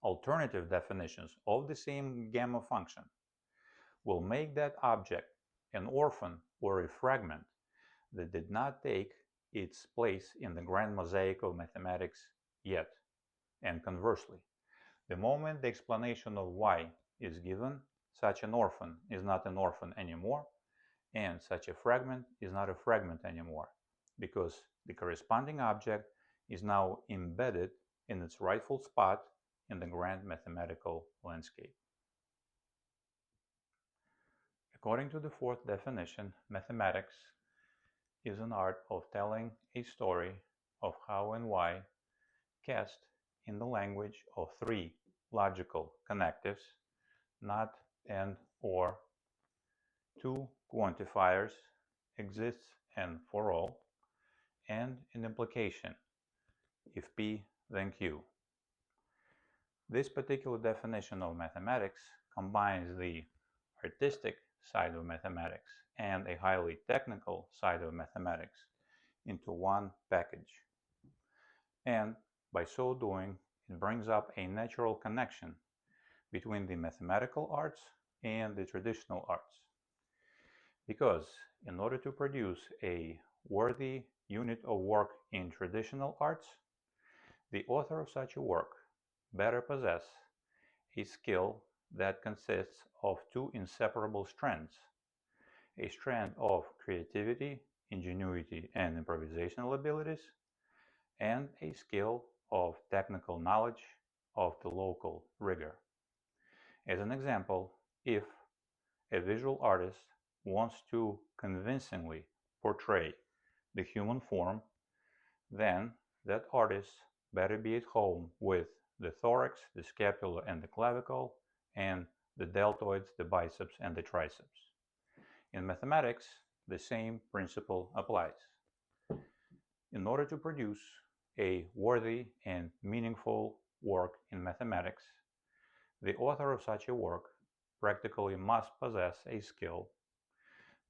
alternative definitions of the same gamma function will make that object an orphan or a fragment that did not take its place in the grand mosaic of mathematics yet. And conversely, the moment the explanation of why is given, such an orphan is not an orphan anymore, and such a fragment is not a fragment anymore, because the corresponding object is now embedded in its rightful spot in the grand mathematical landscape. According to the fourth definition, mathematics is an art of telling a story of how and why, cast in the language of three logical connectives, not and or, two quantifiers, exists and for all, and an implication, if P then Q. This particular definition of mathematics combines the artistic side of mathematics and a highly technical side of mathematics into one package. And by so doing, it brings up a natural connection between the mathematical arts and the traditional arts. Because in order to produce a worthy unit of work in traditional arts, the author of such a work better possess a skill that consists of two inseparable strands: a strand of creativity, ingenuity, and improvisational abilities, and a skill of technical knowledge of the local rigor. As an example, if a visual artist wants to convincingly portray the human form, then that artist better be at home with the thorax, the scapula, and the clavicle, and the deltoids, the biceps, and the triceps. In mathematics, the same principle applies. In order to produce a worthy and meaningful work in mathematics, the author of such a work practically must possess a skill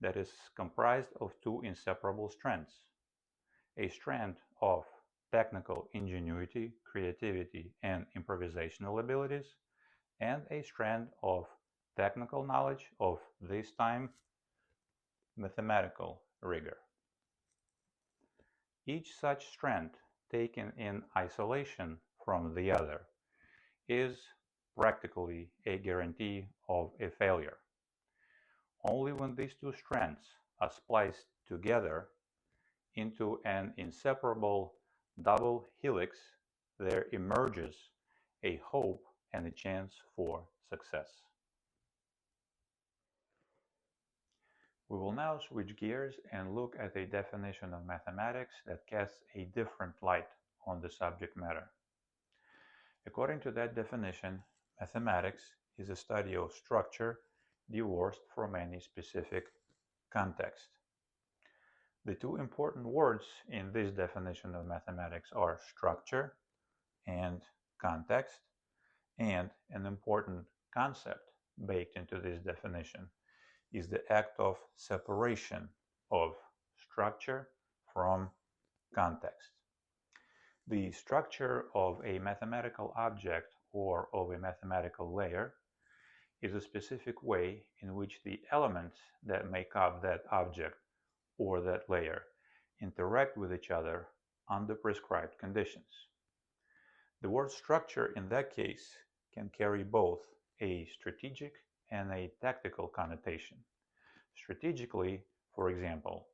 that is comprised of two inseparable strands: a strand of technical ingenuity, creativity, and improvisational abilities, and a strand of technical knowledge of this time mathematical rigor. Each such strand, taken in isolation from the other, is practically a guarantee of a failure. Only when these two strands are spliced together into an inseparable double helix, there emerges a hope and a chance for success. We will now switch gears and look at a definition of mathematics that casts a different light on the subject matter. According to that definition, mathematics is a study of structure divorced from any specific context. The two important words in this definition of mathematics are structure and context, and an important concept baked into this definition is the act of separation of structure from context. The structure of a mathematical object or of a mathematical layer is a specific way in which the elements that make up that object or that layer interact with each other under prescribed conditions. The word structure in that case can carry both a strategic and a tactical connotation. Strategically, for example,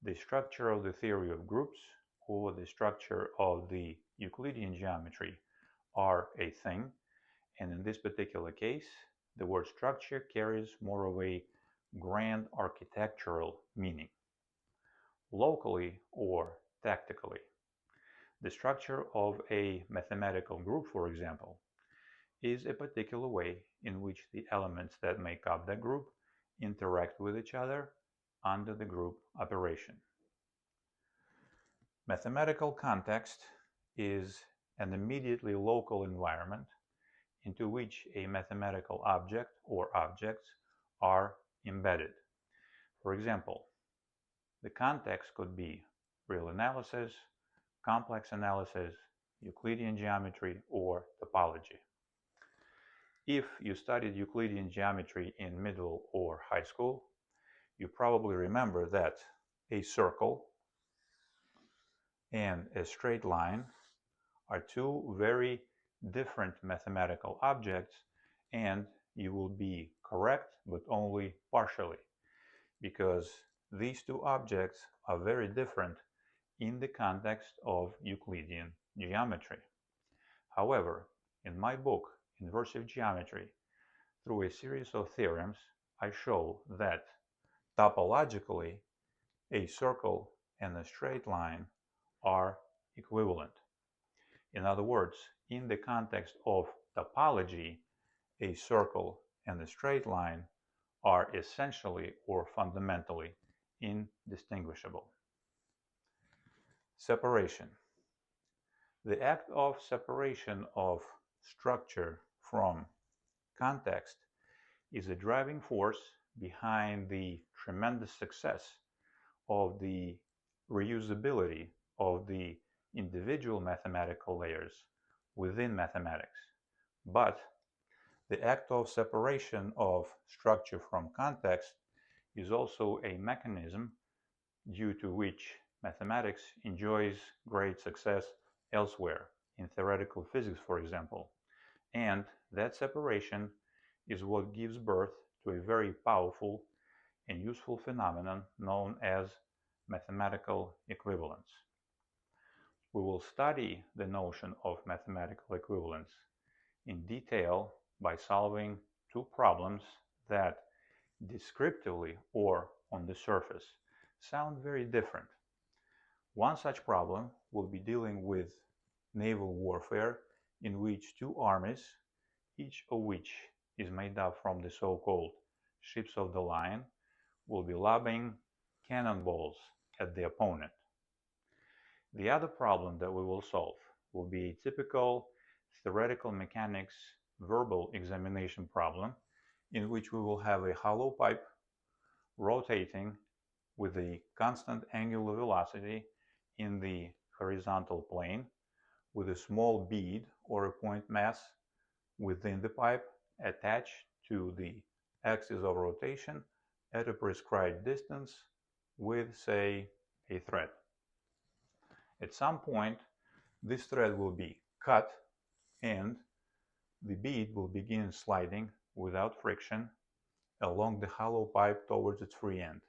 the structure of the theory of groups or the structure of the Euclidean geometry are a thing, and in this particular case, the word structure carries more of a grand architectural meaning. Locally or tactically, the structure of a mathematical group, for example, is a particular way in which the elements that make up that group interact with each other under the group operation. Mathematical context is an immediately local environment into which a mathematical object or objects are embedded. For example, the context could be real analysis, complex analysis, Euclidean geometry, or topology. If you studied Euclidean geometry in middle or high school, you probably remember that a circle and a straight line are two very different mathematical objects, and you will be correct, but only partially, because these two objects are very different in the context of Euclidean geometry. However, in my book, Inversive Geometry, through a series of theorems, I show that topologically, a circle and a straight line are equivalent. In other words, in the context of topology, a circle and a straight line are essentially or fundamentally indistinguishable. Separation. The act of separation of structure from context is a driving force behind the tremendous success of the reusability of the individual mathematical layers within mathematics. But the act of separation of structure from context is also a mechanism due to which mathematics enjoys great success elsewhere, in theoretical physics, for example. And that separation is what gives birth to a very powerful and useful phenomenon known as mathematical equivalence. We will study the notion of mathematical equivalence in detail by solving two problems that descriptively or on the surface sound very different. One such problem will be dealing with naval warfare in which two armies, each of which is made up from the so-called ships of the line, will be lobbing cannonballs at the opponent. The other problem that we will solve will be a typical theoretical mechanics verbal examination problem in which we will have a hollow pipe rotating with a constant angular velocity in the horizontal plane with a small bead or a point mass within the pipe attached to the axis of rotation at a prescribed distance with, say, a thread. At some point, this thread will be cut and the bead will begin sliding without friction along the hollow pipe towards its free end.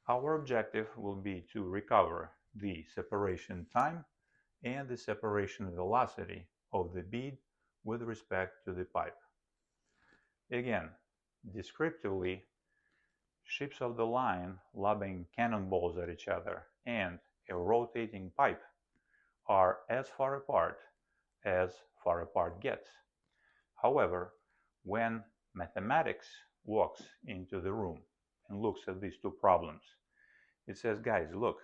Our objective will be to recover the separation time and the separation velocity of the bead with respect to the pipe. Again, descriptively, ships of the line lobbing cannonballs at each other and a rotating pipe are as far apart gets. However, when mathematics walks into the room and looks at these two problems, it says, guys, look,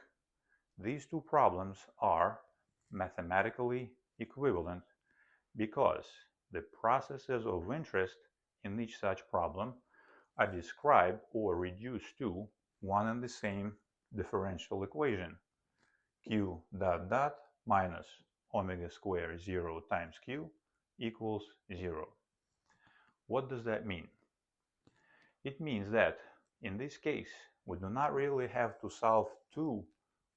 these two problems are mathematically equivalent because the processes of interest in each such problem are described or reduced to one and the same differential equation, q dot dot minus omega squared 0 times q equals 0. What does that mean? It means that in this case, we do not really have to solve two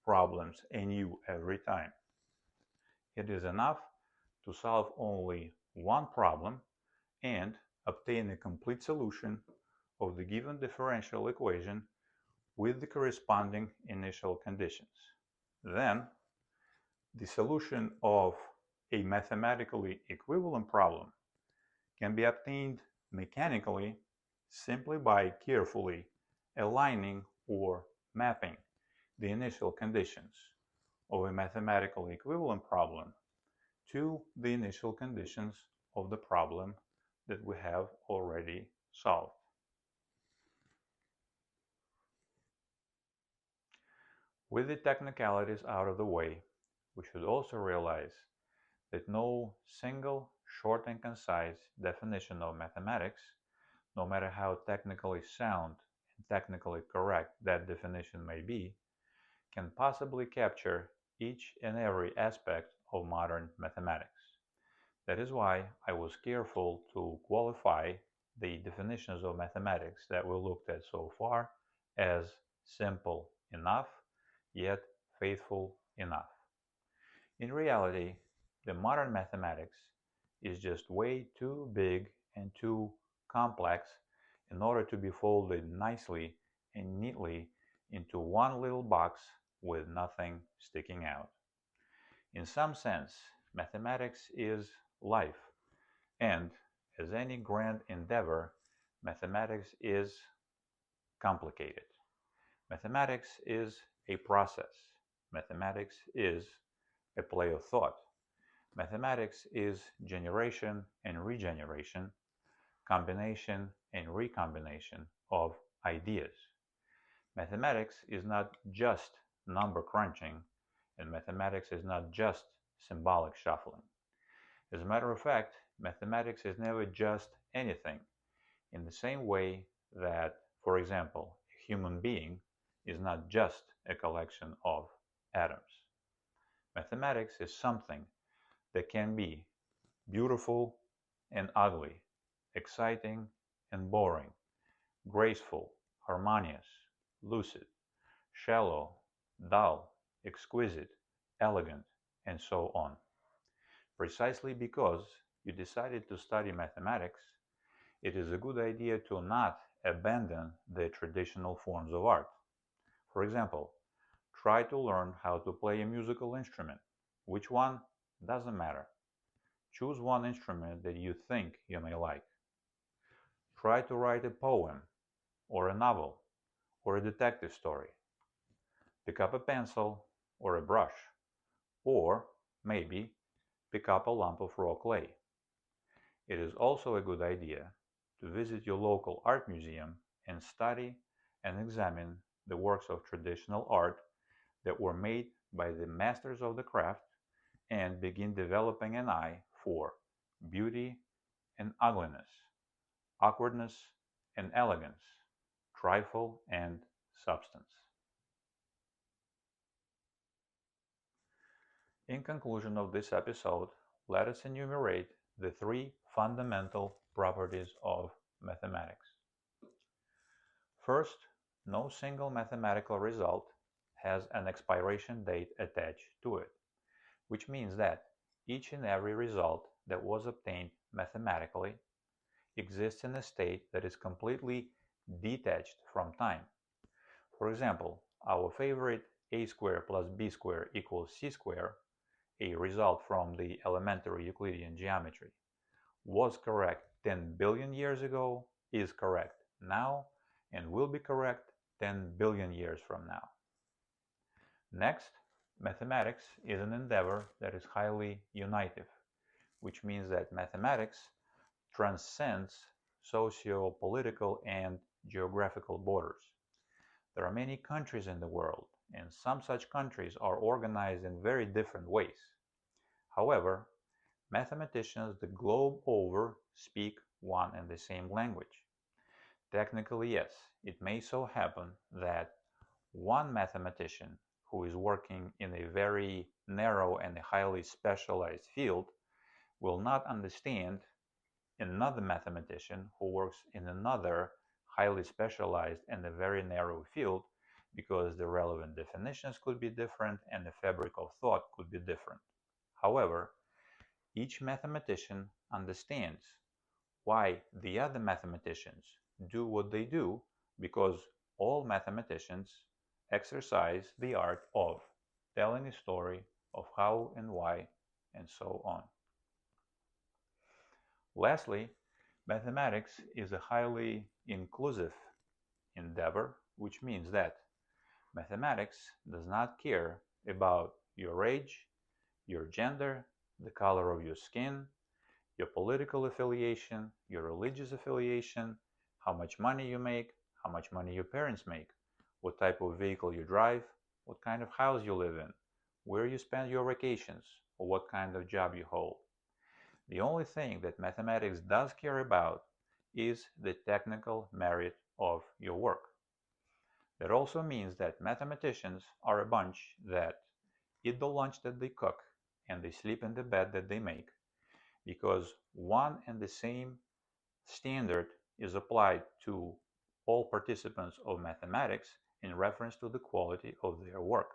problems nu every time. It is enough to solve only one problem and obtain a complete solution of the given differential equation with the corresponding initial conditions. Then, the solution of a mathematically equivalent problem can be obtained mechanically simply by carefully aligning or mapping the initial conditions of a mathematically equivalent problem to the initial conditions of the problem that we have already solved. With the technicalities out of the way, we should also realize that no single short and concise definition of mathematics, no matter how technically sound and technically correct that definition may be, can possibly capture each and every aspect of modern mathematics. That is why I was careful to qualify the definitions of mathematics that we looked at so far as simple enough, yet faithful enough. In reality, the modern mathematics is just way too big and too complex in order to be folded nicely and neatly into one little box with nothing sticking out. In some sense, mathematics is life, and as any grand endeavor, mathematics is complicated. Mathematics is a process. Mathematics is a play of thought. Mathematics is generation and regeneration, combination and recombination of ideas. Mathematics is not just number crunching, and mathematics is not just symbolic shuffling. As a matter of fact, mathematics is never just anything, in the same way that, for example, a human being is not just a collection of atoms. Mathematics is something that can be beautiful and ugly, exciting and boring, graceful, harmonious, lucid, shallow, dull, exquisite, elegant, and so on. Precisely because you decided to study mathematics, it is a good idea to not abandon the traditional forms of art. For example, try to learn how to play a musical instrument. Which one? Doesn't matter. Choose one instrument that you think you may like. Try to write a poem, or a novel, or a detective story. Pick up a pencil or a brush, or maybe pick up a lump of raw clay. It is also a good idea to visit your local art museum and study and examine the works of traditional art that were made by the masters of the craft and begin developing an eye for beauty and ugliness, awkwardness and elegance, trifle and substance. In conclusion of this episode, let us enumerate the three fundamental properties of mathematics. First, no single mathematical result has an expiration date attached to it, which means that each and every result that was obtained mathematically exists in a state that is completely detached from time. For example, our favorite a squared plus b squared equals c squared, a result from the elementary Euclidean geometry, was correct 10 billion years ago, is correct now, and will be correct 10 billion years from now. Next, mathematics is an endeavor that is highly unitive, which means that mathematics transcends socio-political and geographical borders. There are many countries in the world, and some such countries are organized in very different ways. However, mathematicians the globe over speak one and the same language. Technically, yes, it may so happen that one mathematician who is working in a very narrow and highly specialized field will not understand another mathematician who works in another highly specialized and a very narrow field, because the relevant definitions could be different and the fabric of thought could be different. However, each mathematician understands why the other mathematicians do what they do, because all mathematicians exercise the art of telling a story of how and why and so on. Lastly, mathematics is a highly inclusive endeavor, which means that mathematics does not care about your age, your gender, the color of your skin, your political affiliation, your religious affiliation, how much money you make, how much money your parents make, what type of vehicle you drive, what kind of house you live in, where you spend your vacations, or what kind of job you hold. The only thing that mathematics does care about is the technical merit of your work. That also means that mathematicians are a bunch that eat the lunch that they cook and they sleep in the bed that they make, because one and the same standard is applied to all participants of mathematics in reference to the quality of their work.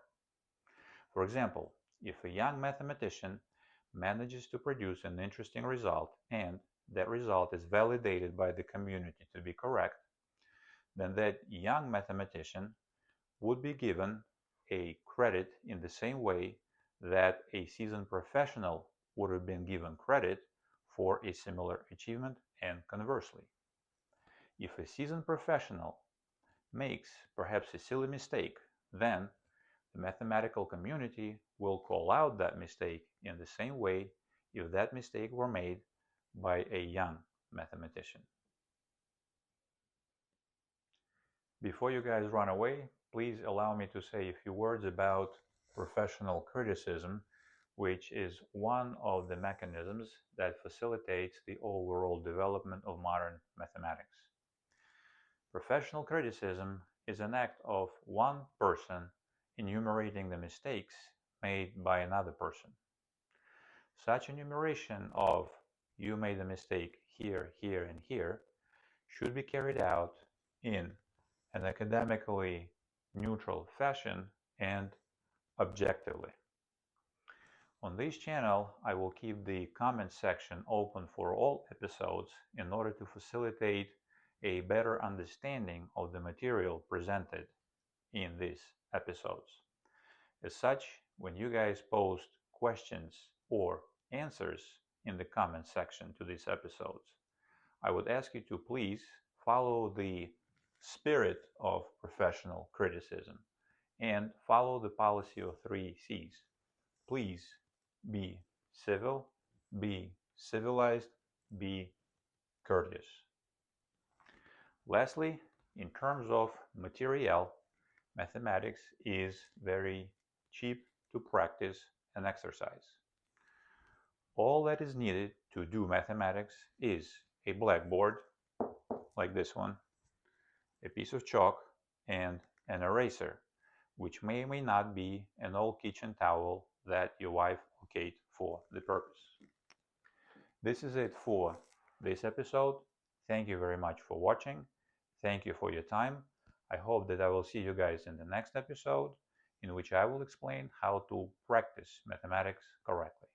For example, if a young mathematician manages to produce an interesting result and that result is validated by the community to be correct, then that young mathematician would be given a credit in the same way that a seasoned professional would have been given credit for a similar achievement, and conversely. If a seasoned professional makes perhaps a silly mistake, then the mathematical community will call out that mistake in the same way if that mistake were made by a young mathematician. Before you guys run away, please allow me to say a few words about professional criticism, which is one of the mechanisms that facilitates the overall development of modern mathematics. Professional criticism is an act of one person enumerating the mistakes made by another person. Such enumeration of "you made a mistake here, here, and here" should be carried out in an academically neutral fashion and objectively. On this channel, I will keep the comment section open for all episodes in order to facilitate a better understanding of the material presented in these episodes. As such, when you guys post questions or answers in the comment section to these episodes, I would ask you to please follow the spirit of professional criticism and follow the policy of 3 C's. Please be civil, be civilized, be courteous. Lastly, in terms of material, mathematics is very cheap to practice and exercise. All that is needed to do mathematics is a blackboard, like this one, a piece of chalk, and an eraser, which may or may not be an old kitchen towel that your wife okayed for the purpose. This is it for this episode. Thank you very much for watching. Thank you for your time. I hope that I will see you guys in the next episode, in which I will explain how to practice mathematics correctly.